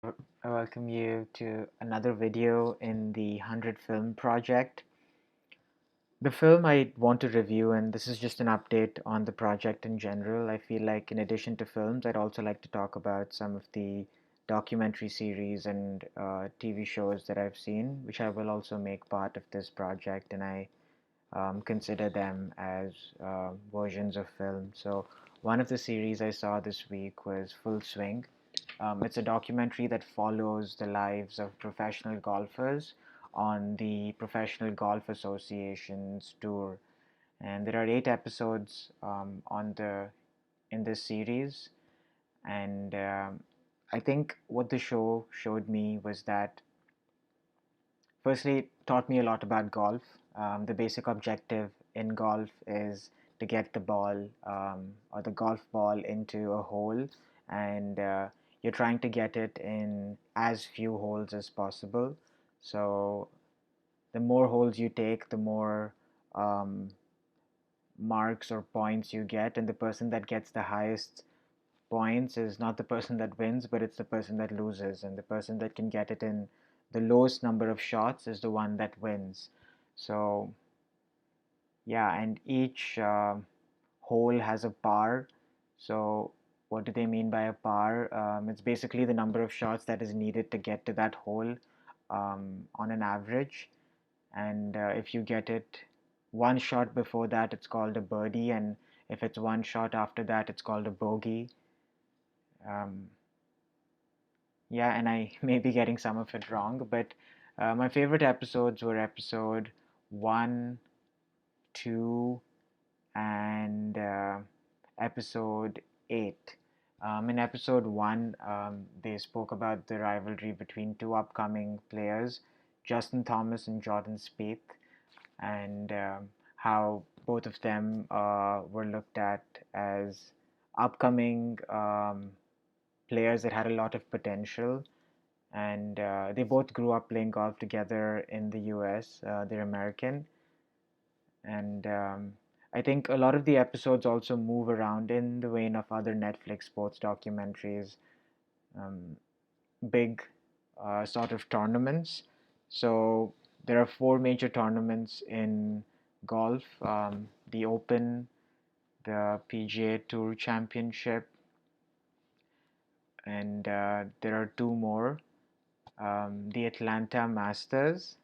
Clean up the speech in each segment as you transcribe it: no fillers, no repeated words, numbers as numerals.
I welcome you to another video in the 100 Film Project. The film I want to review, and this is just an update on the project in general. I feel like, in addition to films, I'd also like to talk about some of the documentary series and TV shows that I've seen, which I will also make part of this project, and I consider them as versions of film. So, one of the series I saw this week was Full Swing. It's a documentary that follows the lives of professional golfers on the Professional Golf Association's tour, and there are 8 episodes on the in this series. And I think what the show showed me was that, firstly, it taught me a lot about golf. The basic objective in golf is to get the ball or the golf ball into a hole, and you're trying to get it in as few holes as possible. So, the more holes you take, the more um, marks or points you get, and the person that gets the highest points is not the person that wins, but it's the person that loses. And the person that can get it in the lowest number of shots is the one that wins. So, yeah, and each hole has a par. So, what do they mean by a par? It's basically the number of shots that is needed to get to that hole on an average. And if you get it one shot before that, it's called a birdie. And if it's one shot after that, it's called a bogey. Um, Yeah, and I may be getting some of it wrong, but my favorite episodes were episode 1, 2, and episode 8. In episode 1, they spoke about the rivalry between two upcoming players, Justin Thomas and Jordan Spieth, and how both of them were looked at as upcoming players that had a lot of potential, and they both grew up playing golf together in the US. They're American, and I think a lot of the episodes also move around in the vein of other Netflix sports documentaries, um, big sort of tournaments. So there are 4 major tournaments in golf: the Open, the PGA Tour Championship, and there are 2 more: the Atlanta Masters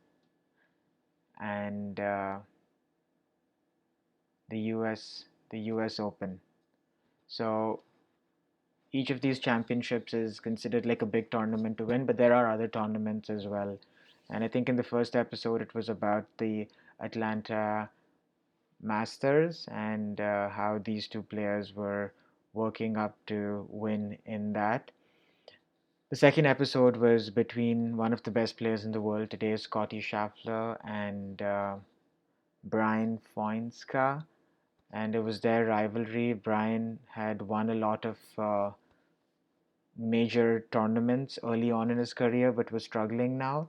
and the US Open. So each of these championships is considered like a big tournament to win, but there are other tournaments as well. And I think in the first episode it was about the Atlanta Masters and how these two players were working up to win in that. The second episode was between one of the best players in the world today, Scotty Scheffler, and Brian Foinska, and it was their rivalry. Brian had won a lot of major tournaments early on in his career, but was struggling now.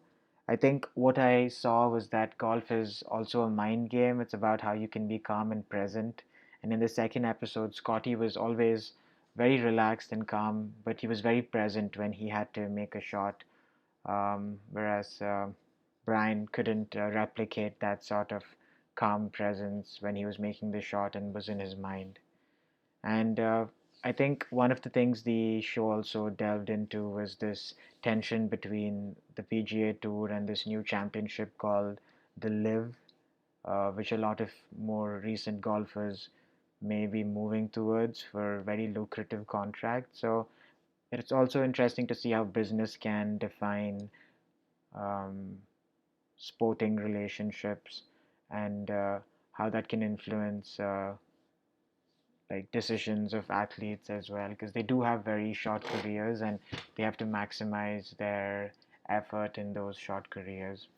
I think what I saw was that golf is also a mind game. It's about how you can be calm and present. And in the second episode, Scotty was always very relaxed and calm, but he was very present when he had to make a shot, whereas Brian couldn't replicate that sort of calm presence when he was making the shot and was in his mind. And I think one of the things the show also delved into was this tension between the PGA Tour and this new championship called the Live, which a lot of more recent golfers may be moving towards for very lucrative contracts. So it's also interesting to see how business can define um, sporting relationships, and how that can influence like decisions of athletes as well, because they do have very short careers and they have to maximize their effort in those short careers.